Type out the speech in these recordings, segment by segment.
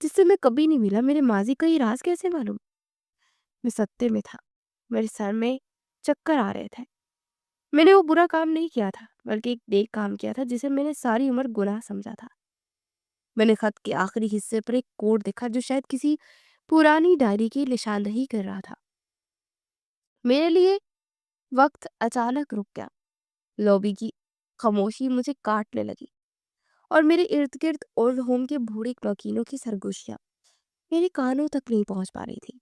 جس سے میں کبھی نہیں ملا، میرے ماضی کا یہ راز کیسے معلوم؟ میں سکتے میں تھا، میرے سر میں چکر آ رہے تھے۔ میں نے وہ برا کام نہیں کیا تھا، بلکہ ایک نیک کام کیا تھا جسے میں نے ساری عمر گناہ سمجھا تھا۔ میں نے خط کے آخری حصے پر ایک کوڈ دیکھا جو شاید کسی پرانی ڈائری کی نشاندہی کر رہا تھا۔ میرے لیے وقت اچانک رک گیا، لابی کی خاموشی مجھے کاٹنے لگی، اور میرے ارد گرد اولڈ ہوم کے بوڑھے مکینوں کی سرگوشیاں میرے کانوں تک نہیں پہنچ پا رہی تھی۔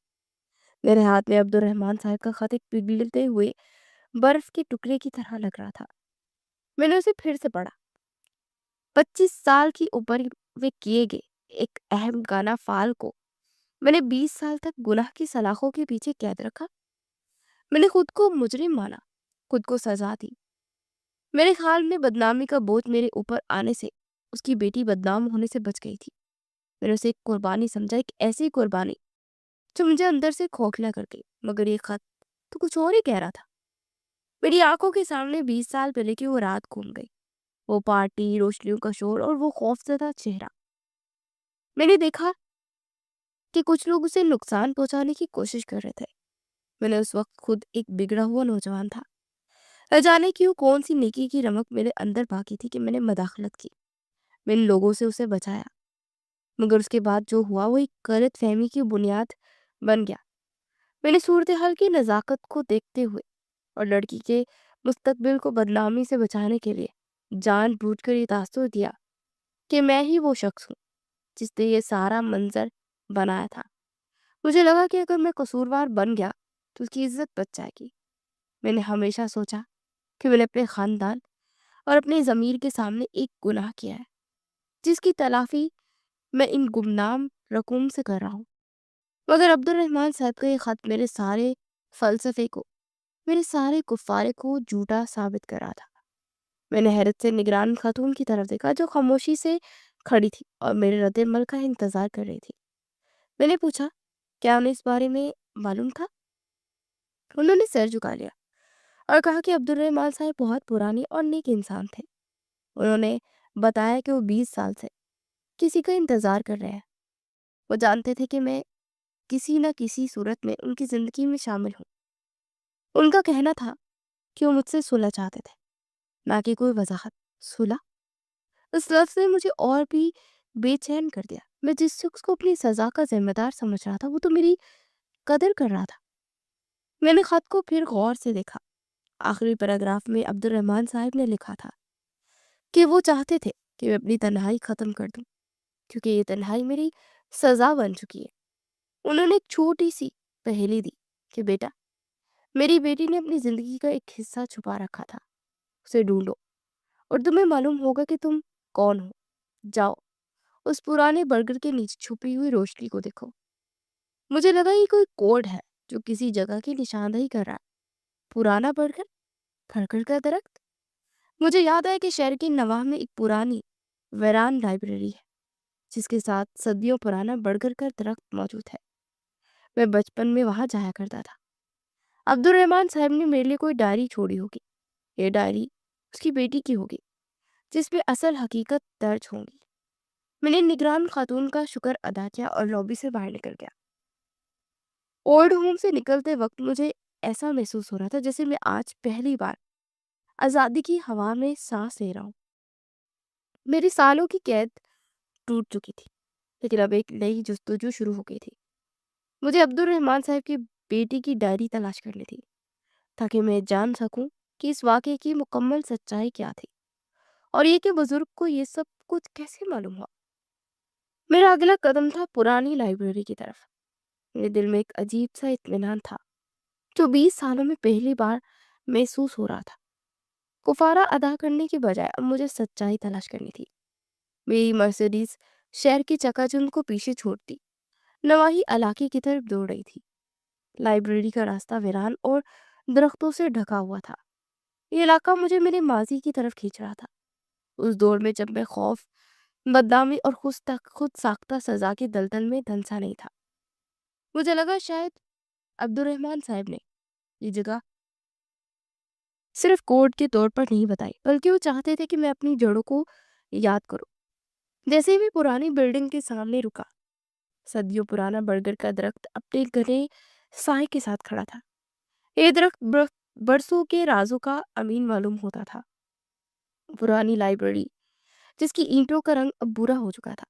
میرے ہاتھ میں عبد الرحمن صاحب کا خط ایک پگھلتے ہوئے برف کے ٹکڑے کی طرح لگ رہا تھا۔ میں نے اسے پھر سے پڑھا۔ 25 سال کی عمر میں کیے گئے ایک اہم گانا فعال کو میں نے 20 سال تک گناہ کی سلاخوں کے پیچھے قید رکھا۔ میں نے خود کو مجرم مانا، خود کو سزا دی۔ میرے خیال میں بدنامی کا بوجھ میرے اوپر آنے سے اس کی بیٹی بدنام ہونے سے بچ گئی تھی۔ میں نے اسے ایک قربانی سمجھا، ایک ایسی قربانی جو مجھے اندر سے کھوکھلا کر گئی، مگر یہ خط تو کچھ اور ہی کہہ رہا تھا۔ میری آنکھوں کے سامنے 20 سال پہلے کی وہ رات گھوم گئی، وہ پارٹی، روشنیوں کا شور اور وہ خوفزدہ چہرہ۔ میں نے دیکھا کہ کچھ لوگ اسے نقصان پہنچانے کی کوشش کر رہے تھے۔ میں نے اس وقت خود ایک بگڑا ہوا نوجوان تھا، نہ جانے کیوں کون سی نیکی کی رمق میرے اندر باقی تھی کہ میں نے مداخلت کی، میں ان لوگوں سے اسے بچایا۔ مگر اس کے بعد جو ہوا وہ ایک غلط فہمی کی بنیاد بن گیا۔ میں نے صورتحال کی نزاکت کو دیکھتے ہوئے اور لڑکی کے مستقبل کو بدنامی سے بچانے کے لیے جان بوجھ کر یہ تاثر دیا کہ میں ہی وہ شخص ہوں جس نے یہ سارا منظر بنایا تھا۔ مجھے لگا کہ اگر میں قصوروار بن گیا تو اس کی عزت بچ جائے گی۔ میں نے ہمیشہ سوچا کہ میں نے اپنے خاندان اور اپنے ضمیر کے سامنے ایک گناہ کیا ہے جس کی تلافی میں ان گمنام رقوم سے کر رہا ہوں۔ مگر عبد الرحمن صاحب کا یہ خط میرے سارے فلسفے کو، میرے سارے کفارے کو جھوٹا ثابت کر رہا تھا۔ میں نے حیرت سے نگران خاتون کی طرف دیکھا جو خاموشی سے کھڑی تھی اور میرے رد عمل کا انتظار کر رہی تھی۔ میں نے پوچھا، کیا انہیں اس بارے میں معلوم تھا؟ انہوں نے سر جھکا لیا اور کہا کہ عبد الرحمن صاحب بہت پرانے اور نیک انسان تھے۔ انہوں نے بتایا کہ وہ 20 سال سے کسی کا انتظار کر رہے ہیں۔ وہ جانتے تھے کہ میں کسی نہ کسی صورت میں ان کی زندگی میں شامل ہوں۔ ان کا کہنا تھا کہ وہ مجھ سے صلح چاہتے تھے، نہ کہ کوئی وضاحت۔ صلح؟ اس لفظ نے مجھے اور بھی بے چین کر دیا۔ میں جس شخص کو اپنی سزا کا ذمہ دار سمجھ رہا تھا وہ تو میری قدر کر رہا تھا۔ میں نے خط کو پھر غور سے دیکھا۔ آخری پیراگراف میں عبد الرحمن صاحب نے لکھا تھا کہ وہ چاہتے تھے کہ میں اپنی تنہائی ختم کر دوں کیونکہ یہ تنہائی میری سزا بن چکی ہے۔ انہوں نے ایک چھوٹی سی پہیلی دی کہ بیٹا، میری بیٹی نے اپنی زندگی کا ایک حصہ چھپا رکھا تھا، اسے ڈھونڈو اور تمہیں معلوم ہوگا کہ تم کون ہو۔ جاؤ اس پرانے برگر کے نیچے چھپی ہوئی روشنی کو دیکھو۔ مجھے لگا یہ کوئی کوڈ ہے جو کسی جگہ کی نشاندہی کر رہا ہے۔ پرانا برگر، کھڑکڑ کا درخت۔ مجھے یاد آیا کہ شہر کی نواح میں ایک پرانی ویران لائبریری ہے جس کے ساتھ صدیوں پرانا برگر کا درخت موجود ہے۔ میں بچپن میں وہاں جایا کرتا تھا۔ عبد الرحمن صاحب نے میرے لیے کوئی ڈائری چھوڑی ہوگی۔ یہ ڈائری اس کی بیٹی کی ہوگی جس میں اصل حقیقت درج ہوں گی۔ میں نے نگران خاتون کا شکر ادا کیا اور لابی سے باہر نکل گیا۔ اولڈ ہوم سے نکلتے وقت مجھے ایسا محسوس ہو رہا تھا جیسے میں آج پہلی بار آزادی کی ہوا میں سانس لے رہا ہوں۔ میری سالوں کی قید ٹوٹ چکی تھی، لیکن اب ایک نئی جستجو شروع ہو گئی تھی۔ مجھے عبد الرحمن صاحب کی بیٹی کی ڈائری تلاش کرنی تھی تاکہ میں جان سکوں کہ اس واقعے کی مکمل سچائی کیا تھی اور یہ کہ بزرگ کو یہ سب کچھ کیسے معلوم ہوا۔ میرا اگلا قدم تھا پرانی لائبریری کی طرف۔ میرے دل میں ایک عجیب سا اطمینان تھا جو 20 سالوں میں پہلی بار محسوس ہو رہا تھا۔ کفارہ ادا کرنے کے بجائے اب مجھے سچائی تلاش کرنی تھی۔ میری مرسیڈیز شہر کی چکا چوند کو پیچھے چھوڑتی نواحی علاقے کی طرف دوڑ رہی تھی۔ لائبریری کا راستہ ویران اور درختوں سے ڈھکا ہوا تھا۔ یہ علاقہ مجھے میرے ماضی کی طرف کھینچ رہا تھا، اس دور میں جب میں خوف، بدنامی اور خود ساختہ سزا کے دلدل میں دھنسا نہیں تھا۔ مجھے لگا شاید عبد الرحمن صاحب نے یہ جگہ صرف کوڈ کے طور پر نہیں بتائی، بلکہ وہ چاہتے تھے کہ میں اپنی جڑوں کو یاد کروں۔ جیسے ہی میں پرانی بلڈنگ کے سامنے رکا، صدیوں پرانا برگر کا درخت اپنے گھنے سائے کے ساتھ کھڑا تھا۔ یہ درخت برسوں کے رازوں کا امین معلوم ہوتا تھا۔ پرانی لائبریری جس کی اینٹوں کا رنگ اب برا ہو چکا تھا،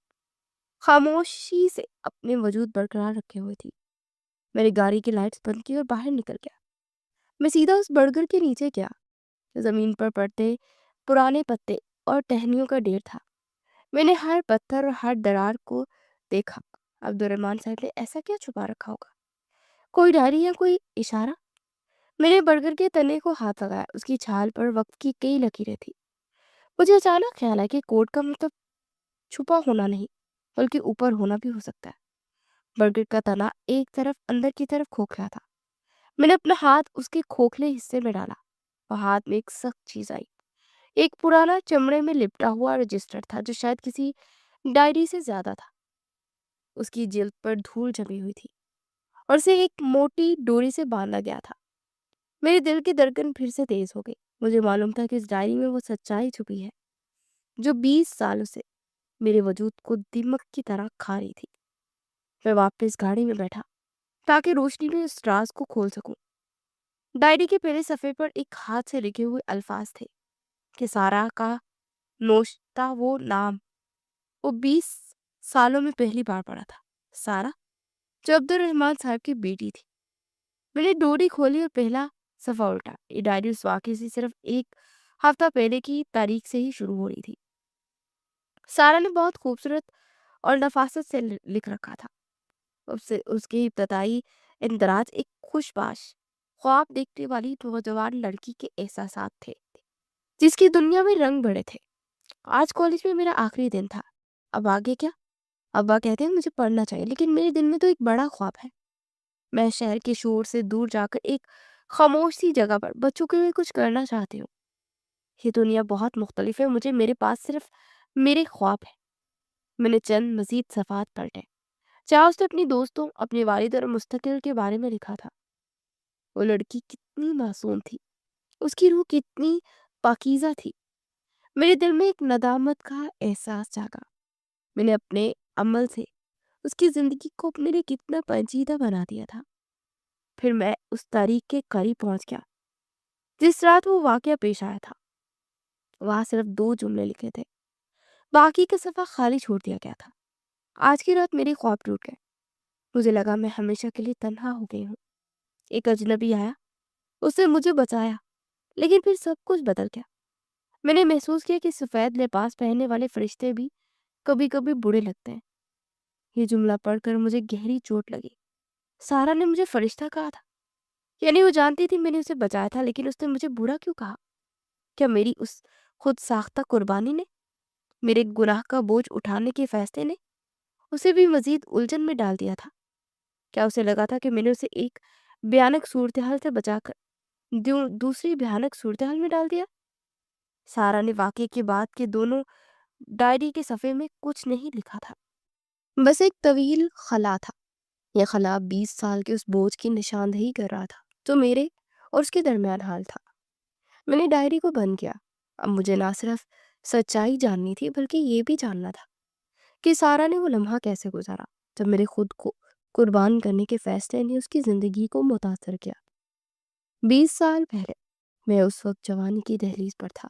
خاموشی سے اپنے وجود برقرار رکھے ہوئے تھی۔ میری گاڑی کی لائٹس بند کی اور باہر نکل گیا۔ میں سیدھا اس برگر کے نیچے گیا۔ زمین پر پڑتے پرانے پتے اور ٹہنیوں کا ڈھیر تھا۔ میں نے ہر پتھر اور ہر درار کو دیکھا۔ عبد الرحمان صاحب نے ایسا کیا چھپا رکھا ہوگا؟ کوئی ڈائری یا کوئی اشارہ؟ میں نے برگر کے تنے کو ہاتھ لگایا۔ اس کی چھال پر وقت کی کئی لکیریں تھی۔ مجھے اچانک خیال ہے کہ کوٹ کا مطلب چھپا ہونا نہیں بلکہ اوپر ہونا بھی ہو سکتا ہے۔ برگر کا تنا ایک طرف اندر کی طرف کھوکھلا تھا۔ میں نے اپنا ہاتھ اس کے کھوکھلے حصے میں ڈالا اور ہاتھ میں ایک سخت چیز آئی۔ ایک پرانا چمڑے میں لپٹا ہوا رجسٹر تھا جو شاید کسی ڈائری سے زیادہ تھا۔ اس کی جلد پر دھول جمی ہوئی تھی اور اسے ایک موٹی ڈوری سے باندھا گیا تھا۔ میرے دل کی دھڑکن پھر سے تیز ہو گئی۔ مجھے معلوم تھا کہ اس ڈائری میں وہ سچائی چھپی ہے جو 20 سالوں سے میرے وجود کو دمک کی طرح کھا رہی تھی۔ میں واپس گاڑی میں بیٹھا تاکہ روشنی میں اس راز کو کھول سکوں۔ ڈائری کے پہلے صفحے پر ایک ہاتھ سے لکھے ہوئے الفاظ تھے کہ سارا کا نوشتہ وہ نام وہ 20 سالوں میں پہلی بار پڑھا تھا۔ سارا جو عبد الرحمان صاحب کی بیٹی تھی۔ میں نے ڈوری کھولی اور پہلا صفحہ الٹا۔ یہ ڈائری اس واقعے سے صرف ایک ہفتہ پہلے کی تاریخ سے ہی شروع ہو رہی تھی۔ سارا نے بہت خوبصورت اور نفاست سے لکھ رکھا تھا۔ اس کے ابتدائی اندراج ایک خوشباش خواب دیکھنے والی نوجوان لڑکی کے احساسات تھے جس کی دنیا میں رنگ بڑے تھے۔ آج کالج میں میرا آخری دن تھا۔ اب آگے کیا؟ ابا کہتے ہیں مجھے پڑھنا چاہیے، لیکن میرے دل میں تو ایک بڑا خواب ہے۔ میں شہر کے شور سے دور جا کر ایک خاموش سی جگہ پر بچوں کے لیے کچھ کرنا چاہتی ہوں۔ یہ دنیا بہت مختلف ہے، مجھے میرے پاس صرف میرے خواب ہے۔ میں نے چند مزید صفحات پلٹے جہاں اس نے اپنی دوستوں، اپنی والد اور مستقل کے بارے میں لکھا تھا۔ وہ لڑکی کتنی معصوم تھی، اس کی روح کتنی پاکیزہ تھی۔ میرے دل میں ایک ندامت کا احساس جاگا۔ میں نے اپنے عمل سے اس کی زندگی کو اپنے لیے کتنا پیچیدہ بنا دیا تھا۔ پھر میں اس تاریخ کے قریب پہنچ گیا جس رات وہ واقعہ پیش آیا تھا۔ وہاں صرف 2 جملے لکھے تھے، باقی کا صفحہ خالی چھوڑ دیا گیا تھا۔ آج کی رات میرے خواب ٹوٹ گئے۔ مجھے لگا میں ہمیشہ کے لیے تنہا ہو گئی ہوں۔ ایک اجنبی آیا، اس نے مجھے بچایا، لیکن پھر سب کچھ بدل گیا۔ میں نے محسوس کیا کہ سفید لباس پہننے والے فرشتے بھی کبھی کبھی برے لگتے ہیں۔ یہ جملہ پڑھ کر مجھے گہری چوٹ لگی۔ سارا نے مجھے فرشتہ کہا تھا، یعنی وہ جانتی تھی میں نے اسے بچایا تھا، لیکن اس نے مجھے برا کیوں کہا؟ کیا میری اس خود ساختہ قربانی نے، میرے گناہ کا بوجھ اٹھانے کے فیصلے نے اسے بھی مزید الجھن میں ڈال دیا تھا؟ کیا اسے لگا تھا کہ میں نے اسے ایک بھیانک صورتحال سے بچا کر دوسری بھیانک صورتحال میں ڈال دیا؟ سارا نے واقعے کے بعد کے دونوں ڈائری کے صفحے میں کچھ نہیں لکھا تھا، بس ایک طویل خلا تھا۔ یہ خلا 20 سال کے اس بوجھ کی نشاندہی کر رہا تھا جو میرے اور اس کے درمیان حال تھا۔ میں نے ڈائری کو بند کیا۔ اب مجھے نہ صرف سچائی جاننی تھی بلکہ یہ بھی جاننا تھا کہ سارا نے وہ لمحہ کیسے گزارا جب میرے خود کو قربان کرنے کے فیصلے نے اس کی زندگی کو متاثر کیا۔ 20 سال پہلے میں اس وقت جوانی کی دہلیز پر تھا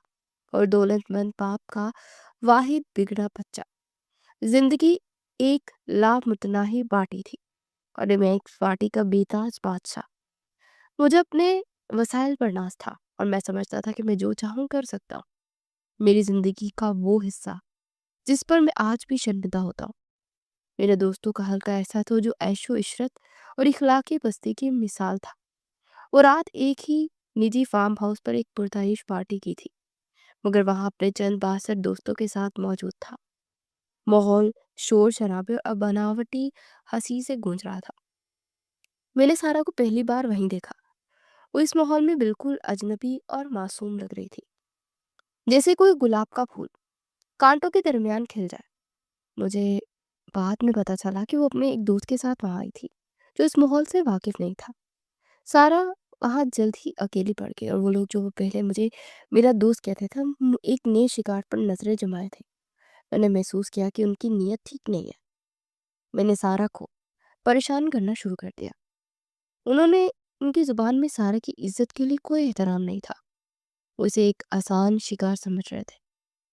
اور دولت مند باپ کا واحد بگڑا بچہ۔ زندگی ایک لامتناہی باٹی تھی اور میں ایک باٹی کا بے تاج بادشاہ۔ مجھے اپنے وسائل پر ناز تھا اور میں سمجھتا تھا کہ میں جو چاہوں کر سکتا ہوں۔ میری زندگی کا وہ حصہ جس پر میں آج بھی شرمندہ ہوتا ہوں، میرے دوستوں کا حلقہ ایسا تھا جو عیش و عشرت اور اخلاقی پستی کی مثال تھا۔ وہ رات ایک ہی نجی فارم ہاؤس پر ایک پرتعیش پارٹی کی تھی، مگر وہاں اپنے چند بااثر دوستوں کے ساتھ موجود تھا۔ ماحول شور شرابے اور بناوٹی ہنسی سے گونج رہا تھا۔ میں نے سارا کو پہلی بار وہیں دیکھا۔ وہ اس ماحول میں بالکل اجنبی اور معصوم لگ رہی تھی، جیسے کوئی گلاب کا پھول کانٹوں کے درمیان کھل جائے۔ مجھے بعد میں پتا چلا کہ وہ اپنے ایک دوست کے ساتھ وہاں آئی تھی جو اس ماحول سے واقف نہیں تھا۔ سارا وہاں جلد ہی اکیلی پڑ گئی اور وہ لوگ جو وہ پہلے مجھے میرا دوست کہتے تھے، ہم ایک نئے شکار پر نظریں جمائے تھے۔ میں نے محسوس کیا کہ ان کی نیت ٹھیک نہیں ہے۔ میں نے سارا کو پریشان کرنا شروع کر دیا۔ انہوں نے ان کی زبان میں سارا کی عزت کے لیے کوئی احترام نہیں تھا۔ وہ اسے ایک آسان شکار سمجھ رہے تھے۔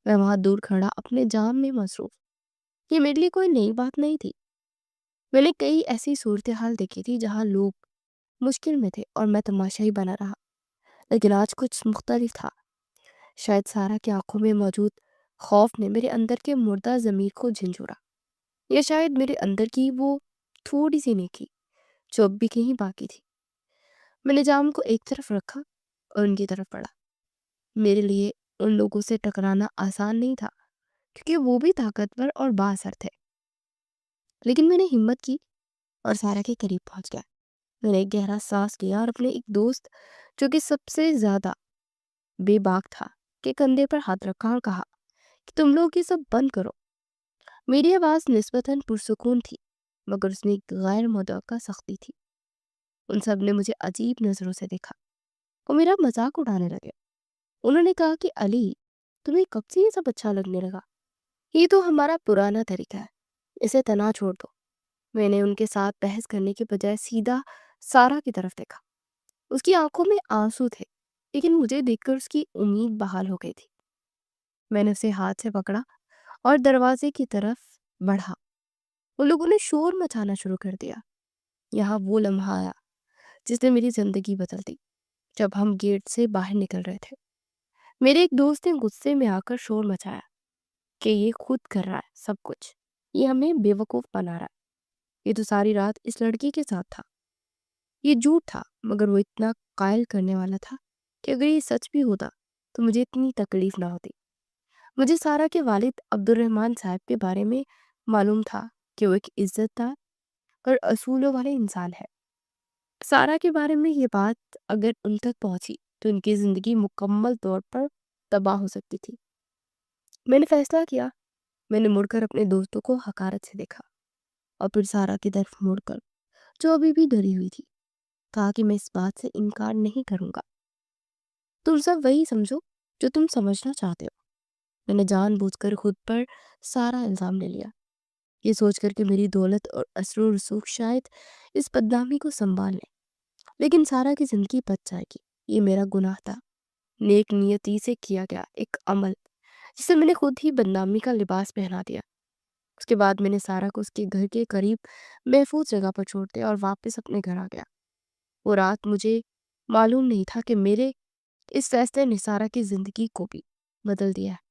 میں وہاں دور کھڑا اپنے جام میں مصروف۔ یہ میرے لیے کوئی نئی بات نہیں تھی۔ میں نے کئی ایسی صورتحال دیکھی تھی جہاں لوگ مشکل میں تھے اور میں تماشائی بنا رہا، لیکن آج کچھ مختلف تھا۔ شاید سارا کی آنکھوں میں موجود خوف نے میرے اندر کے مردہ ضمیر کو جھنجھوڑا، یا شاید میرے اندر کی وہ تھوڑی سی نیکی جو اب بھی کہیں باقی تھی۔ میں نے جام کو ایک طرف رکھا اور ان کی طرف پڑھا۔ میرے لیے ان لوگوں سے ٹکرانا آسان نہیں تھا، کیونکہ وہ بھی طاقتور اور با اثر تھے، لیکن میں نے ہمت کی اور سارا کے قریب پہنچ گیا۔ میں نے ایک گہرا سانس لیا اور اپنے ایک دوست جو کہ سب سے زیادہ بے باک تھا کے کندھے پر ہاتھ رکھا اور کہا کہ تم لوگ یہ سب بند کرو۔ میری آواز نسبتاً پرسکون تھی، مگر اس میں ایک غیر متوقع سختی تھی۔ ان سب نے مجھے عجیب نظروں سے دیکھا۔ وہ میرا مذاق اڑانے لگے۔ انہوں نے کہا کہ علی، تمہیں کب سے یہ سب اچھا لگنے لگا؟ یہ تو ہمارا پرانا طریقہ ہے، اسے تنا چھوڑ دو۔ میں نے ان کے ساتھ بحث کرنے کے بجائے سیدھا سارا کی طرف دیکھا۔ اس کی آنکھوں میں آنسو تھے، لیکن مجھے دیکھ کر اس کی امید بحال ہو گئی تھی۔ میں نے اسے ہاتھ سے پکڑا اور دروازے کی طرف بڑھا۔ ان لوگوں نے شور مچانا شروع کر دیا۔ یہاں وہ لمحہ آیا جس نے میری زندگی بدل دی۔ جب ہم گیٹ سے باہر نکل رہے تھے، میرے ایک دوست نے غصے میں آ کر شور مچایا کہ یہ خود کر رہا ہے سب کچھ، یہ ہمیں بیوقوف بنا رہا ہے، یہ تو ساری رات اس لڑکی کے ساتھ تھا۔ یہ جھوٹ تھا، مگر وہ اتنا قائل کرنے والا تھا کہ اگر یہ سچ بھی ہوتا تو مجھے اتنی تکلیف نہ ہوتی۔ مجھے سارا کے والد عبد الرحمن صاحب کے بارے میں معلوم تھا کہ وہ ایک عزت دار اور اصولوں والے انسان ہے۔ سارا کے بارے میں یہ بات اگر ان تک پہنچی تو ان کی زندگی مکمل طور پر تباہ ہو سکتی تھی۔ میں نے فیصلہ کیا۔ میں نے مڑ کر اپنے دوستوں کو حقارت سے دیکھا اور پھر سارا کی طرف مڑ کر، جو ابھی بھی ڈری ہوئی تھی، کہا کہ میں اس بات سے انکار نہیں کروں گا۔ تم سب وہی سمجھو جو تم سمجھنا چاہتے ہو۔ میں نے جان بوجھ کر خود پر سارا الزام لے لیا، یہ سوچ کر کہ میری دولت اور اثر و رسوخ شاید اس بدنامی کو سنبھال لیں، لیکن سارا کی زندگی بچ جائے گی۔ یہ میرا گناہ تھا، نیک نیتی سے کیا گیا ایک عمل جسے میں نے خود ہی بدنامی کا لباس پہنا دیا۔ اس کے بعد میں نے سارا کو اس کے گھر کے قریب محفوظ جگہ پر چھوڑ دیا اور واپس اپنے گھر آ گیا۔ وہ رات مجھے معلوم نہیں تھا کہ میرے اس فیصلے نے سارا کی زندگی کو بھی بدل دیا ہے،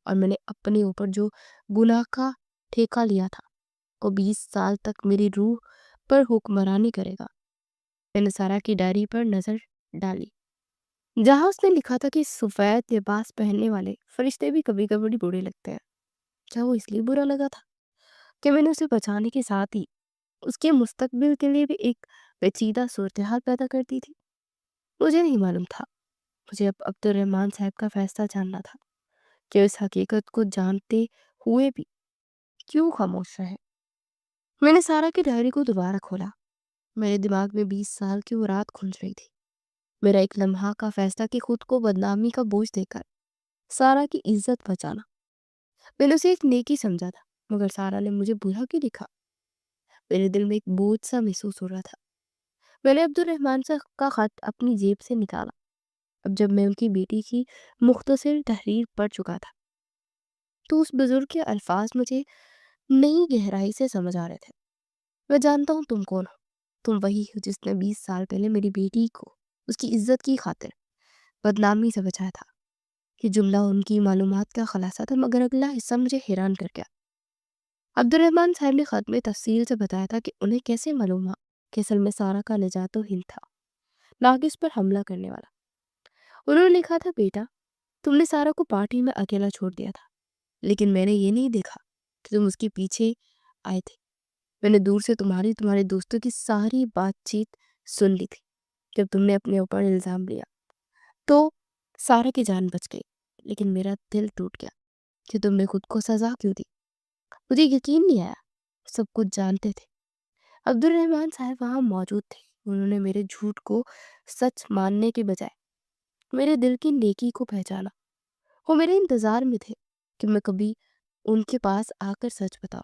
اور میں نے اپنے اوپر جو گناہ کا ٹھیکہ لیا تھا وہ 20 سال تک میری روح پر حکمرانی کرے گا۔ میں نے سارا کی ڈائری پر نظر ڈالی، جہاں اس نے لکھا تھا کہ سفید لباس پہننے والے فرشتے بھی کبھی کبھی برے لگتے ہیں۔ کیا وہ اس لیے برا لگا تھا کہ میں نے اسے بچانے کے ساتھ ہی اس کے مستقبل کے لیے بھی ایک پیچیدہ صورتحال پیدا کر دی تھی؟ مجھے نہیں معلوم تھا۔ مجھے اب عبد الرحمن صاحب کا فیصلہ جاننا تھا کہ اس حقیقت کو جانتے ہوئے بھی کیوں خاموش رہے۔ میں نے سارا کی ڈائری کو دوبارہ کھولا۔ میرے دماغ میں 20 سال کی وہ رات کھل رہی تھی۔ میرا ایک لمحہ کا فیصلہ کہ خود کو بدنامی کا بوجھ دے کر سارا کی عزت بچانا۔ میں نے اسے ایک نیکی سمجھا تھا، مگر سارا نے مجھے برا کیوں لکھا؟ میرے دل میں ایک بوجھ سا محسوس ہو رہا تھا۔ میں نے عبد الرحمن صاحب کا خط اپنی جیب سے نکالا۔ اب جب میں ان کی بیٹی کی مختصر تحریر پڑھ چکا تھا تو اس بزرگ کے الفاظ مجھے نئی گہرائی سے سمجھ آ رہے تھے۔ میں جانتا ہوں تم کون ہو۔ تم وہی ہو جس نے 20 سال پہلے میری بیٹی کو اس کی عزت کی خاطر بدنامی سے بچایا تھا۔ یہ جملہ ان کی معلومات کا خلاصہ تھا، مگر اگلا حصہ مجھے حیران کر گیا۔ عبد الرحمن صاحب نے خط میں تفصیل سے بتایا تھا کہ انہیں کیسے معلوم ہوا کہ اصل میں سارا کا نجات و ہند تھا، نہ کہ اس پر حملہ کرنے والا۔ انہوں نے لکھا تھا، بیٹا، تم نے سارا کو پارٹی میں اکیلا چھوڑ دیا تھا، لیکن میں نے یہ نہیں دیکھا کہ تم اس کے پیچھے آئے تھے۔ میں نے دور سے تمہارے دوستوں کی ساری بات چیت سن لی تھی۔ جب تم نے اپنے اوپر الزام لیا تو سارا کی جان بچ گئی، لیکن میرا دل ٹوٹ گیا کہ تم نے خود کو سزا کیوں دی۔ مجھے یقین نہیں آیا، سب کچھ جانتے تھے۔ عبد الرحمن صاحب وہاں موجود تھے۔ انہوں نے میرے جھوٹ کو سچ ماننے کے بجائے میرے دل کی نیکی کو پہچانا۔ وہ میرے انتظار میں تھے کہ میں کبھی ان کے پاس آ کر سچ بتاؤں۔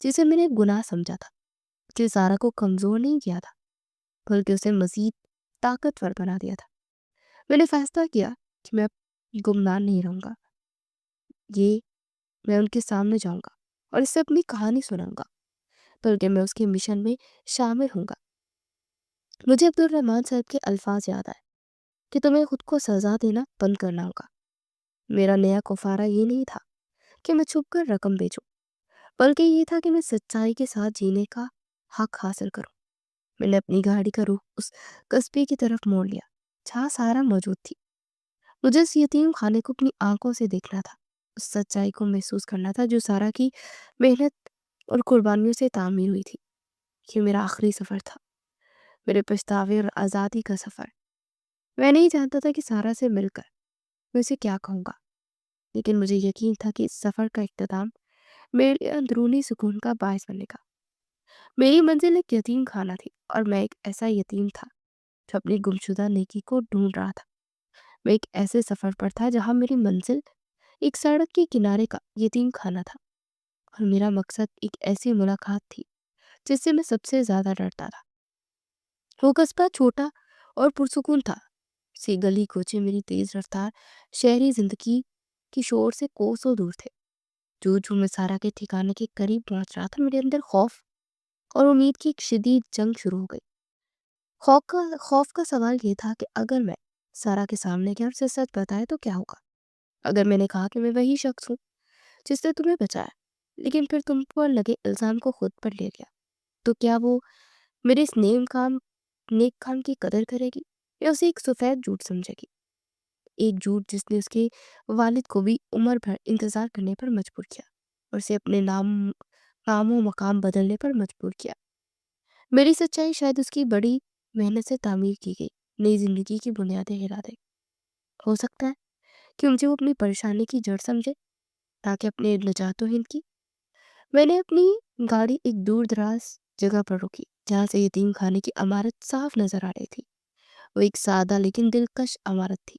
جسے میں نے گناہ سمجھا تھا، کہ سارا کو کمزور نہیں کیا تھا بلکہ اسے مزید طاقتور بنا دیا تھا۔ میں نے فیصلہ کیا کہ میں گمنام نہیں رہوں گا، یہ میں ان کے سامنے جاؤں گا اور اس سے اپنی کہانی سناؤں گا، بلکہ میں اس کے مشن میں شامل ہوں گا۔ مجھے عبد الرحمن صاحب کے الفاظ یاد آئے کہ تمہیں خود کو سزا دینا بند کرنا ہوگا۔ میرا نیا کفارہ یہ نہیں تھا کہ میں چھپ کر رقم بیچوں، بلکہ یہ تھا کہ میں سچائی کے ساتھ جینے کا حق حاصل کروں۔ میں نے اپنی گاڑی کا رخ اس قصبے کی طرف موڑ لیا جہاں سارا موجود تھی۔ مجھے اس یتیم خانے کو اپنی آنکھوں سے دیکھنا تھا، اس سچائی کو محسوس کرنا تھا جو سارا کی محنت اور قربانیوں سے تعمیر ہوئی تھی۔ یہ میرا آخری سفر تھا، میرے پچھتاوے اور آزادی کا سفر۔ میں نہیں جانتا تھا کہ سارا سے مل کر میں اسے کیا کہوں گا، لیکن مجھے یقین تھا کہ اس سفر کا اختتام میرے لیے اندرونی سکون کا باعث بنے گا۔ میری منزل ایک یتیم خانہ تھی اور میں ایک ایسا یتیم تھا جو اپنی گمشدہ نیکی کو ڈھونڈ رہا تھا۔ میں ایک ایسے سفر پر تھا جہاں میری منزل ایک سڑک کے کنارے کا یتیم خانہ تھا، اور میرا مقصد ایک ایسی ملاقات تھی جس سے میں سب سے زیادہ ڈرتا تھا۔ وہ قصبہ چھوٹا اور پرسکون تھا، سی گلی کوچے میری تیز رفتار شہری زندگی کی شور سے کوسوں دور تھے۔ جو میں سارا کے ٹھکانے کے قریب پہنچ رہا تھا، میرے اندر خوف اور امید کی ایک شدید جنگ شروع ہو گئی۔ خوف کا سوال یہ تھا کہ اگر میں سارا کے سامنے گیا اور اسے سچ بتایا تو کیا ہوگا؟ اگر میں نے کہا کہ میں وہی شخص ہوں جس نے تمہیں بچایا لیکن پھر تم پر لگے الزام کو خود پر لے گیا، تو کیا وہ میرے اس نیک کام کی قدر کرے گی یا اسے ایک سفید جھوٹ سمجھے گی؟ ایک جھوٹ جس نے اس کے والد کو بھی عمر بھر انتظار کرنے پر مجبور کیا اور اسے اپنے نام و مقام بدلنے پر مجبور کیا۔ میری سچائی شاید اس کی بڑی محنت سے تعمیر کی گئی نئی زندگی کی بنیادیں ہلا دے۔ ہو سکتا ہے کہ مجھے وہ اپنی پریشانی کی جڑ سمجھے تاکہ اپنے نجات و ہند کی۔ میں نے اپنی گاڑی ایک دور دراز جگہ پر روکی جہاں سے یتیم خانے کی عمارت صاف نظر آ رہی تھی۔ وہ ایک سادہ لیکن دلکش عمارت تھی۔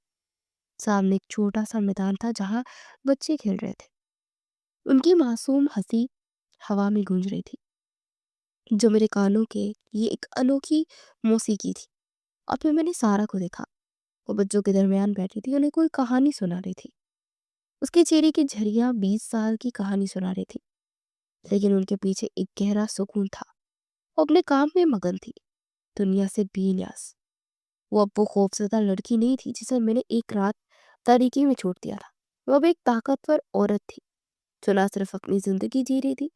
سامنے ایک چھوٹا سا میدان تھا جہاں بچے کھیل رہے تھے، ان کی معصوم ہنسی ہوا میں گونج رہی تھی جو میرے کانوں کے یہ ایک انوکھی موسیقی تھی۔ اور پھر میں نے سارا کو دیکھا، وہ بچوں کے درمیان بیٹھی تھی، انہیں کوئی کہانی سنا رہی تھی۔ اس کے چہرے کی جھریاں 20 سال کی کہانی سنا رہی تھی، لیکن ان کے پیچھے ایک گہرا سکون تھا۔ وہ اپنے کام میں مگن تھی، دنیا سے بے نیاز۔ وہ اب وہ خوفزدہ لڑکی نہیں تھی جسے میں نے ایک رات تاریکی میں چھوڑ دیا تھا۔ وہ اب ایک طاقتور عورت تھی جو نہ صرف اپنی زندگی جی رہی تھی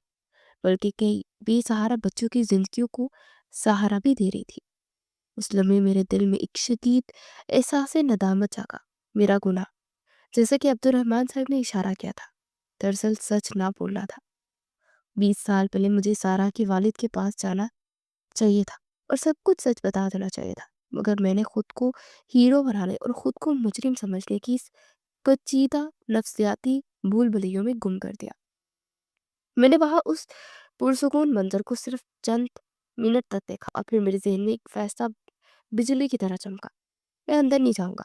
بلکہ کئی بے سہارا بچوں کی زندگیوں کو سہارا بھی دے رہی تھی۔ اس لمحے میرے دل میں ایک شدید احساس ندامت جاگا۔ میرا گناہ، جیسا کہ عبد الرحمن صاحب نے اشارہ کیا تھا، دراصل سچ نہ بولنا تھا۔ 20 سال پہلے مجھے سارا کے والد کے پاس جانا چاہیے تھا اور سب کچھ سچ بتا دینا چاہیے تھا، مگر میں نے خود کو ہیرو بنانے اور خود کو مجرم سمجھنے کی اس پیچیدہ نفسیاتی بھول بھلیوں میں گم کر دیا۔ میں نے وہاں اس پرسکون منظر کو صرف چند منٹ تک دیکھا اور پھر میرے ذہن میں ایک فیصلہ بجلی کی طرح چمکا، میں اندر نہیں جاؤں گا۔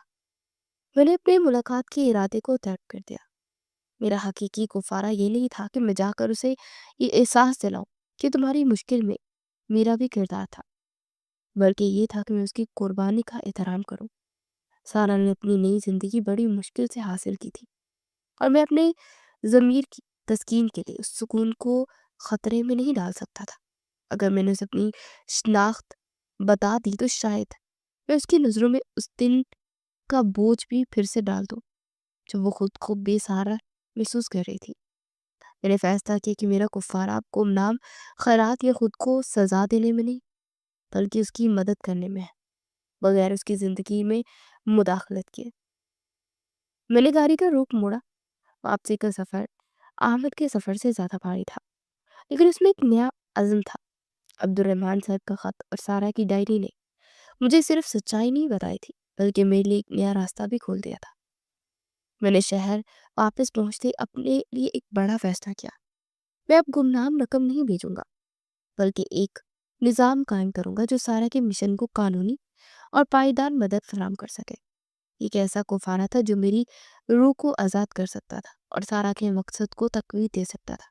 میں نے اپنے ملاقات کے ارادے کو ترک کر دیا۔ میرا حقیقی کفارہ یہ نہیں تھا کہ میں جا کر اسے یہ احساس دلاؤں کہ تمہاری مشکل میں میرا بھی کردار تھا، بلکہ یہ تھا کہ میں اس کی قربانی کا احترام کروں۔ سارا نے اپنی نئی زندگی بڑی مشکل سے حاصل کی تھی اور میں اپنے ضمیر کی تسکین کے لیے اس سکون کو خطرے میں نہیں ڈال سکتا تھا۔ اگر میں نے اسے اپنی شناخت بتا دی تو شاید میں اس کی نظروں میں اس دن کا بوجھ بھی پھر سے ڈال دوں جب وہ خود کو بے سہارا محسوس کر رہی تھی۔ میں نے فیصلہ کیا کہ میرا کفارہ گمنام خیرات یا خود کو سزا دینے میں نہیں بلکہ اس کی مدد کرنے میں ہے، بغیر اس کی زندگی میں مداخلت کیے۔ میں نے گاڑی کا رخ موڑا۔ واپسی کا سفر آمد کے سفر سے زیادہ بھاری تھا، لیکن اس میں ایک نیا عزم تھا۔ عبد الرحمن صاحب کا خط اور سارا کی ڈائری نے مجھے صرف سچائی نہیں بتائی تھی بلکہ میرے لیے ایک نیا راستہ بھی کھول دیا تھا۔ میں نے شہر واپس پہنچتے اپنے لیے ایک بڑا فیصلہ کیا۔ میں اب گمنام رقم نہیں بھیجوں گا بلکہ ایک نظام قائم کروں گا جو سارا کے مشن کو قانونی اور پائیدار مدد فراہم کر سکے۔ ایک ایسا کفارہ تھا جو میری روح کو آزاد کر سکتا تھا اور سارا کے مقصد کو تقویت دے سکتا تھا۔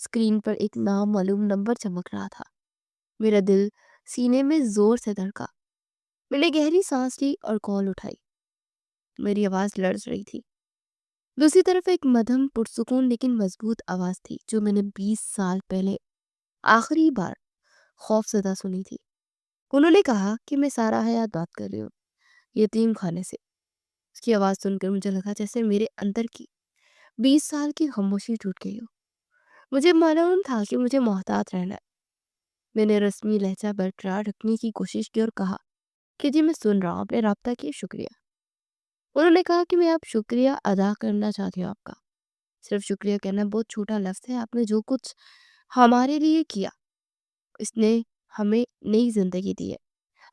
اسکرین پر ایک نامعلوم نمبر چمک رہا تھا۔ میرا دل سینے میں زور سے دھڑکا۔ میں نے گہری سانس لی اور کال اٹھائی۔ میری آواز لرز رہی تھی۔ دوسری طرف ایک مدھم پرسکون لیکن مضبوط آواز تھی جو میں نے 20 سال پہلے آخری بار خوف زدہ سنی تھی۔ انہوں نے کہا کہ میں سارا حیات بات کر رہی ہوں، یتیم خانے سے۔ اس کی آواز سن کر مجھے لگا جیسے میرے اندر کی 20 سال کی خاموشی ٹوٹ گئی ہو۔ مجھے معلوم تھا کہ مجھے محتاط رہنا ہے۔ میں نے رسمی لہجہ برقرار رکھنے کی کوشش کی اور کہا کہ جی میں سن رہا ہوں، آپ نے رابطہ کیا، شکریہ۔ انہوں نے کہا کہ میں آپ شکریہ ادا کرنا چاہتی ہوں آپ کا۔ صرف شکریہ کہنا بہت چھوٹا لفظ ہے، آپ نے جو کچھ ہمارے لیے کیا اس نے ہمیں نئی زندگی دی ہے۔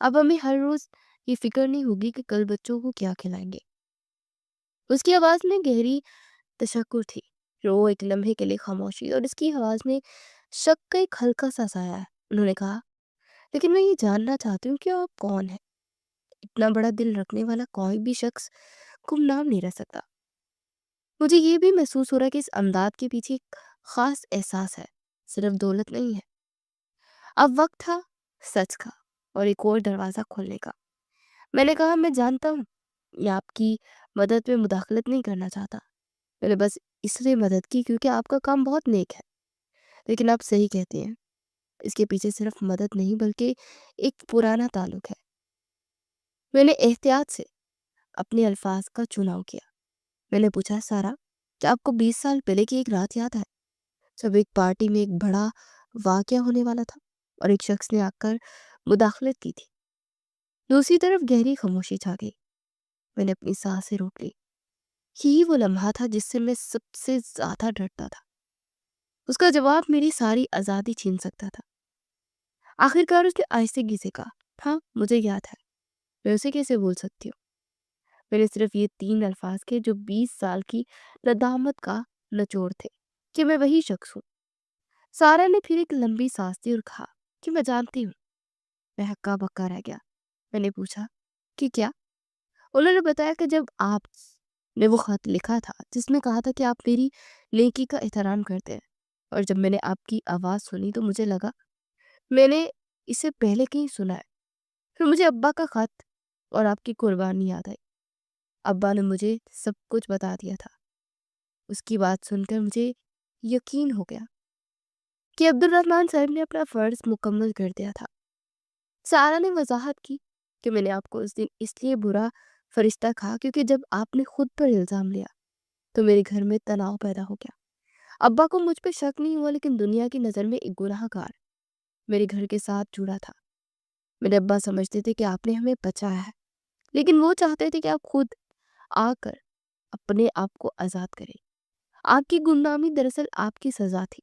اب ہمیں ہر روز یہ فکر نہیں ہوگی کہ کل بچوں کو کیا کھلائیں گے۔ اس کی آواز میں گہری تشکر تھی، وہ ایک لمحے کے لیے خاموشی، اور اس کی آواز میں شک کا ایک ہلکا سا سایہ ہے۔ انہوں نے کہا لیکن میں یہ جاننا چاہتی ہوں کہ آپ کون ہیں؟ اتنا بڑا دل رکھنے والا کوئی بھی شخص گمنام نہیں رہ سکتا۔ مجھے یہ بھی محسوس ہو رہا ہے کہ اس امداد کے پیچھے ایک خاص احساس ہے، صرف دولت نہیں ہے۔ اب وقت تھا سچ کا اور ایک اور دروازہ کھولنے کا۔ میں نے کہا میں جانتا ہوں میں آپ کی مدد میں مداخلت نہیں کرنا چاہتا، میں نے بس اس لیے مدد کی کیونکہ آپ کا کام بہت نیک ہے۔ لیکن آپ صحیح کہتے ہیں، اس کے پیچھے صرف مدد نہیں بلکہ ایک پرانا تعلق ہے۔ میں نے احتیاط سے اپنے الفاظ کا چناؤ کیا۔ میں نے پوچھا سارا، کیا آپ کو 20 سال پہلے کی ایک رات یاد ہے جب ایک پارٹی میں ایک بڑا واقعہ ہونے والا تھا اور ایک شخص نے آ کر مداخلت کی تھی؟ دوسری طرف گہری خاموشی چھا گئی۔ میں نے اپنی سانسیں روک لی۔ یہی وہ لمحہ تھا جس سے میں سب سے زیادہ ڈرتا تھا۔ اس کا جواب میری ساری آزادی چھین سکتا تھا۔ آخرکار اس نے آہستگی سے کہا، ہاں مجھے یاد ہے۔ میں اسے کیسے بھول سکتی ہوں؟ میں نے صرف یہ 3 الفاظ کے جو 20 سال کی ندامت کا نچوڑ تھے کہ میں وہی شخص ہوں۔ سارا نے پھر ایک لمبی سانس لی اور کہا کہ میں جانتی ہوں۔ میں ہکا بکا رہ گیا۔ میں نے پوچھا کہ کیا؟ انہوں نے بتایا کہ جب آپ نے وہ خط لکھا تھا جس میں کہا تھا کہ آپ میری نیکی کا احترام کرتے ہیں، اور جب میں نے آپ کی آواز سنی تو مجھے لگا میں نے اسے پہلے کہیں سنا ہے۔ پھر مجھے ابا کا خط اور آپ کی قربانی یاد آئی۔ ابا نے مجھے سب کچھ بتا دیا تھا۔ اس کی بات سن کر مجھے یقین ہو گیا کہ عبد الرحمن صاحب نے اپنا فرض مکمل کر دیا تھا۔ سارا نے وضاحت کی کہ میں نے آپ کو اس دن اس لیے برا فرشتہ کہا کیونکہ جب آپ نے خود پر الزام لیا تو میرے گھر میں تناؤ پیدا ہو گیا۔ ابا کو مجھ پہ شک نہیں ہوا، لیکن دنیا کی نظر میں ایک گناہ گار میرے گھر کے ساتھ جڑا تھا۔ میرے ابا سمجھتے تھے کہ آپ نے ہمیں بچایا ہے، لیکن وہ چاہتے تھے کہ آپ خود آ کر اپنے آپ کو آزاد کریں۔ آپ کی گمنامی دراصل آپ کی سزا تھی۔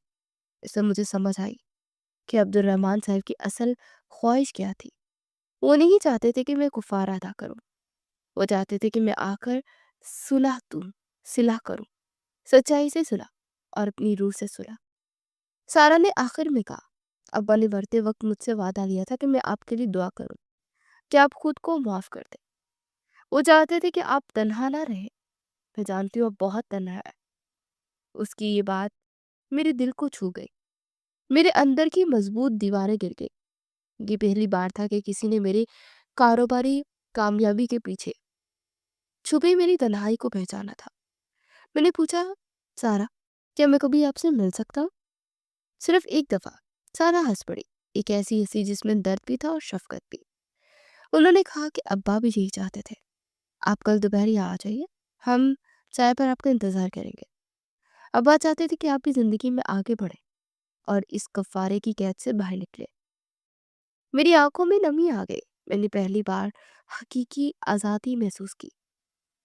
اس سے مجھے سمجھ آئی کہ عبد الرحمن صاحب کی اصل خواہش کیا تھی۔ وہ نہیں چاہتے تھے کہ میں کفارہ ادا کروں، وہ چاہتے تھے کہ میں آ کر صلح کروں، سچائی سے صلح اور اپنی روح سے صلح۔ سارا نے آخر میں کہا، ابا نے مرتے وقت مجھ سے وعدہ لیا تھا کہ میں آپ کے لیے دعا کروں کہ آپ خود کو معاف کر دیں۔ وہ چاہتے تھے کہ آپ تنہا نہ رہیں۔ میں جانتی ہوں آپ بہت تنہا ہے۔ اس کی یہ بات میرے دل کو چھو گئی۔ میرے اندر کی مضبوط دیواریں گر گئی۔ یہ پہلی بار تھا کہ کسی نے میرے کاروباری کامیابی کے پیچھے چھپی میری تنہائی کو پہچانا تھا۔ میں نے پوچھا، سارا کیا میں کبھی آپ سے مل سکتا ہوں؟ صرف ایک دفعہ۔ سارا ہنس پڑی، ایک ایسی ہنسی جس میں درد بھی تھا اور شفقت بھی۔ انہوں نے کہا کہ ابا بھی یہی چاہتے تھے۔ آپ کل دوپہر یہاں آ جائیے، ہم چائے پر آپ کا انتظار کریں گے۔ ابا چاہتے تھے کہ آپ کی زندگی میں آگے بڑھیں اور اس کفارے کی قید سے باہر نکلے۔ میری آنکھوں میں نمی آ گئی۔ میں نے پہلی بار حقیقی آزادی محسوس کی۔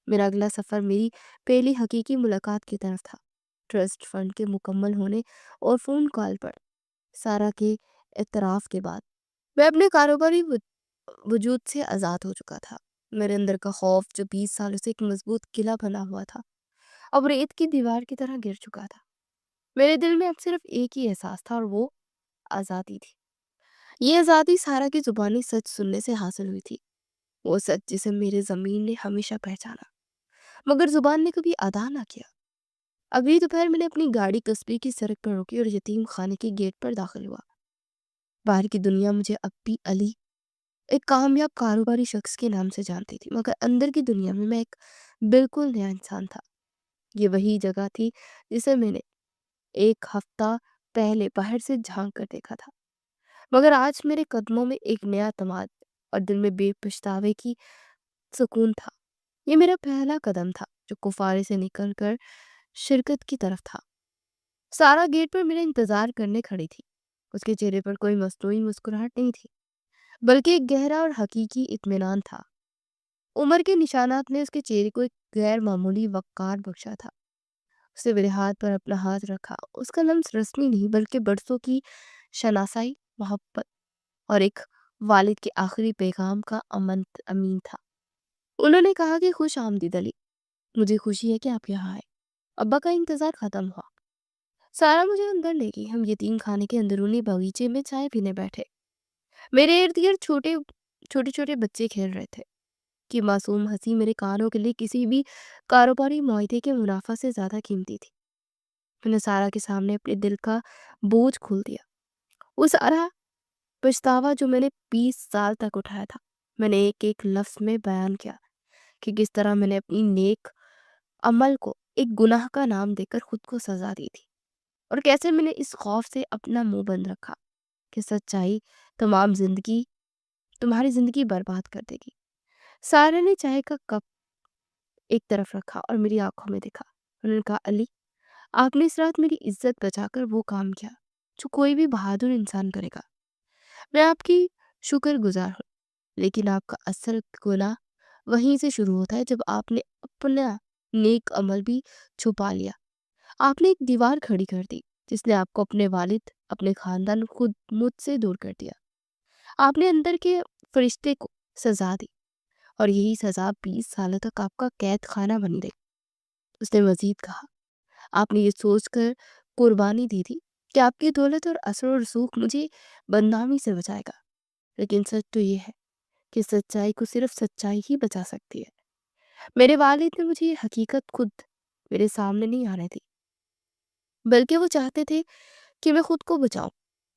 میرا اگلا سفر میری پہلی حقیقی ملاقات کی طرف تھا، ٹرسٹ فنڈ کے مکمل ہونے اور فون کال پر سارا کے اعتراف کے بعد میں اپنے کاروباری وجود سے آزاد ہو چکا تھا۔ میرے اندر کا خوف جو 20 سالوں سے ایک مضبوط قلعہ بنا ہوا تھا اب ریت کی دیوار کی طرح گر چکا تھا۔ میرے دل میں اب صرف ایک ہی احساس تھا اور وہ آزادی تھی۔ یہ آزادی سارا کی زبانی سچ سننے سے حاصل ہوئی تھی، وہ سچ جسے میرے ضمیر نے ہمیشہ پہچانا مگر زبان نے کبھی ادا نہ کیا۔ اگلی دوپہر میں نے اپنی گاڑی قصبے کی سڑک پر روکی اور یتیم خانے کے گیٹ پر داخل ہوا۔ باہر کی دنیا مجھے اب بھی علی ایک کامیاب کاروباری شخص کے نام سے جانتی تھی، مگر اندر کی دنیا میں ایک بالکل نیا انسان تھا۔ یہ وہی جگہ تھی جسے میں نے ایک ہفتہ پہلے باہر سے جھانک کر دیکھا تھا، مگر آج میرے قدموں میں ایک نیا اعتماد اور دل میں بے پچھتاوے کی سکون تھا۔ یہ میرا پہلا قدم تھا جو کفارے سے نکل کر شرکت کی طرف تھا۔ سارا گیٹ پر میرا انتظار کرنے کھڑی تھی۔ اس کے چہرے پر کوئی مصنوعی مسکراہٹ نہیں تھی، بلکہ ایک گہرا اور حقیقی اطمینان تھا۔ عمر کے نشانات نے اس کے چہرے کو ایک غیر معمولی وقار بخشا تھا۔ اس نے میرے ہاتھ پر اپنا ہاتھ رکھا۔ اس کا لمس رسمی نہیں بلکہ برسوں کی شناسائی، محبت اور ایک والد کے آخری پیغام کا امین تھا۔ انہوں نے کہا کہ خوش آمدید علی، مجھے خوشی ہے کہ آپ یہاں آئے۔ ابا کا انتظار ختم ہوا۔ سارا مجھے اندر لے گئی۔ ہم یتیم خانے کے اندرونی باغیچے میں چائے پینے بیٹھے۔ میرے ارد گرد چھوٹے چھوٹے بچے کھیل رہے تھے کہ معصوم ہنسی میرے کانوں کے لیے کسی بھی کاروباری معاہدے کے منافع سے زیادہ قیمتی تھی۔ میں نے سارا کے سامنے اپنے دل کا بوجھ کھول دیا۔ وہ سارا پچھتاوا جو میں نے 20 سال تک اٹھایا تھا، میں نے ایک ایک لفظ میں بیان کیا کہ کس طرح میں نے اپنی نیک عمل کو ایک گناہ کا نام دے کر خود کو سزا دی تھی، اور کیسے میں نے اس خوف سے اپنا منہ بند رکھا کہ سچائی تمہاری زندگی برباد کر دے گی۔ سارا نے چائے کا کپ ایک طرف رکھا اور میری آنکھوں میں دیکھا۔ انہوں نے کہا، علی، آپ نے اس رات میری عزت بچا کر وہ کام کیا جو کوئی بھی بہادر انسان کرے گا۔ میں آپ کی شکر گزار ہوں، لیکن آپ کا اصل گناہ وہیں سے شروع ہوتا ہے جب آپ نے اپنا نیک عمل بھی چھپا لیا۔ آپ نے ایک دیوار کھڑی کر دی جس نے آپ کو اپنے والد، اپنے خاندان، خود مجھ سے دور کر دیا۔ آپ نے اندر کے فرشتے کو سزا دی، اور یہی سزا 20 سالوں تک آپ کا قید خانہ بنی رہی۔ اس نے مزید کہا، آپ نے یہ سوچ کر قربانی دی تھی کہ آپ کی دولت اور اثر و رسوخ مجھے بدنامی سے بچائے گا، لیکن سچ تو یہ ہے کہ سچائی کو صرف سچائی ہی بچا سکتی ہے۔ میرے والد نے مجھے یہ حقیقت خود میرے سامنے نہیں آنے دی، بلکہ وہ چاہتے تھے کہ میں خود کو بچاؤں۔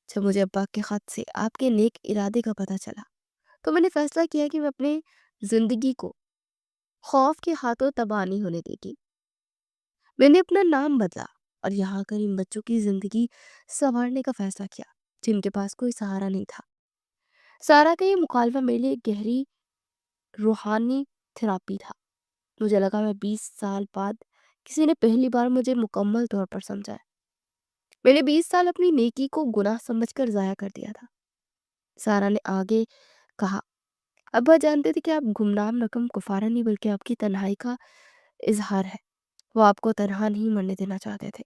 جب مجھے ابا کے خط سے آپ کے نیک ارادے کا پتہ چلا تو میں نے فیصلہ کیا کہ میں اپنے زندگی کو خوف کے ہاتھوں تباہ نہیں ہونے دے گی۔ میں نے اپنا نام بدلا اور یہاں کر ان بچوں کی زندگی سنوارنے کا فیصلہ کیا جن کے پاس کوئی سہارا نہیں تھا۔ سارا کا یہ مکالمہ میرے لیے گہری روحانی تھراپی تھا۔ مجھے لگا میں 20 سال بعد کسی نے پہلی بار مجھے مکمل طور پر سمجھا ہے۔ میں نے 20 سال اپنی نیکی کو گناہ سمجھ کر ضائع کر دیا تھا۔ سارا نے آگے کہا، ابا جانتے تھے کہ آپ گمنام رقم کفارہ نہیں بلکہ آپ کی تنہائی کا اظہار ہے۔ وہ آپ کو تنہا نہیں مرنے دینا چاہتے تھے،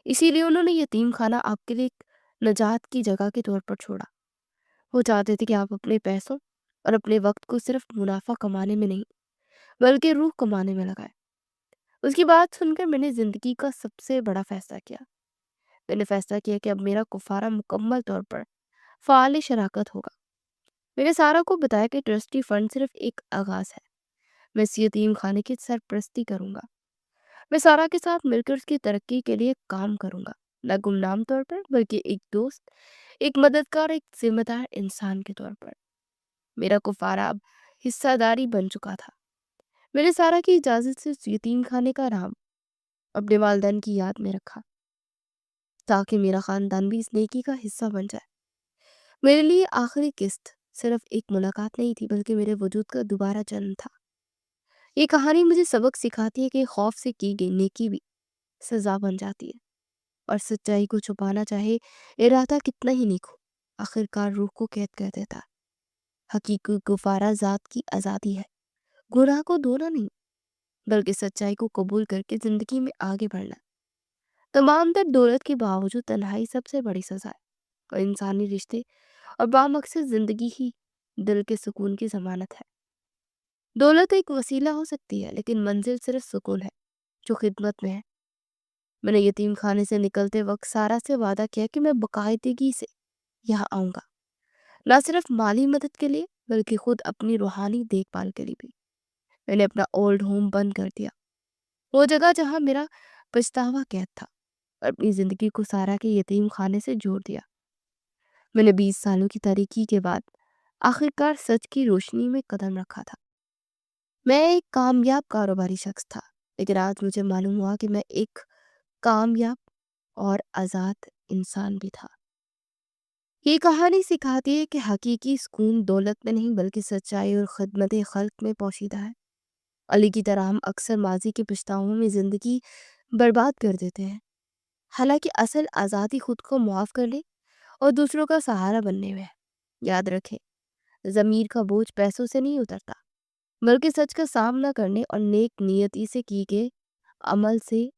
اسی لیے انہوں نے یتیم خانہ آپ کے لیے ایک نجات کی جگہ کے طور پر چھوڑا۔ وہ چاہتے تھے کہ آپ اپنے پیسوں اور اپنے وقت کو صرف منافع کمانے میں نہیں بلکہ روح کمانے میں لگائے۔ اس کی بات سن کر میں نے زندگی کا سب سے بڑا فیصلہ کیا۔ میں نے فیصلہ کیا کہ اب میرا کفارہ مکمل طور پر فعال شراکت ہوگا۔ میں نے سارا کو بتایا کہ ٹرسٹی فنڈ صرف ایک آغاز ہے۔ میں اس یتیم خانے کی سرپرستی کروں گا۔ میں سارا کے ساتھ مل کر اس کی ترقی کے لیے کام کروں گا، نہ گمنام طور پر بلکہ ایک دوست، ایک مددگار، ایک ذمہ دار انسان کے طور پر۔ میرا کفارہ اب حصہ داری بن چکا تھا۔ میں نے سارا کی اجازت سے اس یتیم خانے کا نام اپنے والدین کی یاد میں رکھا تاکہ میرا خاندان بھی اس نیکی کا حصہ بن جائے۔ میرے لیے آخری قسط صرف ایک ملاقات نہیں تھی بلکہ میرے وجود کا دوبارہ جنم تھا۔ یہ کہانی مجھے سبق سکھاتی ہے کہ خوف سے کی گئی نیکی بھی سزا بن جاتی ہے، اور سچائی کو چھپانا چاہے ارادہ کتنا ہی نیک ہو، آخرکار روح کو قید کر دیتا ہے۔ حقیقی کفارہ ذات کی آزادی ہے، گناہ کو دھونا نہیں بلکہ سچائی کو قبول کر کے زندگی میں آگے بڑھنا۔ تمام تر دولت کے باوجود تنہائی سب سے بڑی سزا ہے، اور انسانی رشتے اور بامقصد زندگی ہی دل کے سکون کی ضمانت ہے۔ دولت ایک وسیلہ ہو سکتی ہے لیکن منزل صرف سکون ہے جو خدمت میں ہے۔ میں نے یتیم خانے سے نکلتے وقت سارا سے وعدہ کیا کہ میں باقاعدگی سے یہاں آؤں گا، نہ صرف مالی مدد کے لیے بلکہ خود اپنی روحانی دیکھ بھال کے لیے بھی۔ میں نے اپنا اولڈ ہوم بند کر دیا، وہ جگہ جہاں میرا پچھتاوا قید تھا اور اپنی زندگی کو سارا کے یتیم خانے سے جوڑ دیا۔ میں نے 20 سالوں کی تاریکی کے بعد آخرکار سچ کی روشنی میں قدم رکھا تھا۔ میں ایک کامیاب کاروباری شخص تھا، لیکن آج مجھے معلوم ہوا کہ میں ایک کامیاب اور آزاد انسان بھی تھا۔ یہ کہانی سکھاتی ہے کہ حقیقی سکون دولت میں نہیں بلکہ سچائی اور خدمت خلق میں پوشیدہ ہے۔ علی کی طرح ہم اکثر ماضی کے پچھتاووں میں زندگی برباد کر دیتے ہیں، حالانکہ اصل آزادی خود کو معاف کرنے اور دوسروں کا سہارا بننے میں ہے۔ یاد رکھیں، ضمیر کا بوجھ پیسوں سے نہیں اترتا، بلکہ سچ کا سامنا کرنے اور نیک نیتی سے کی گئے عمل سے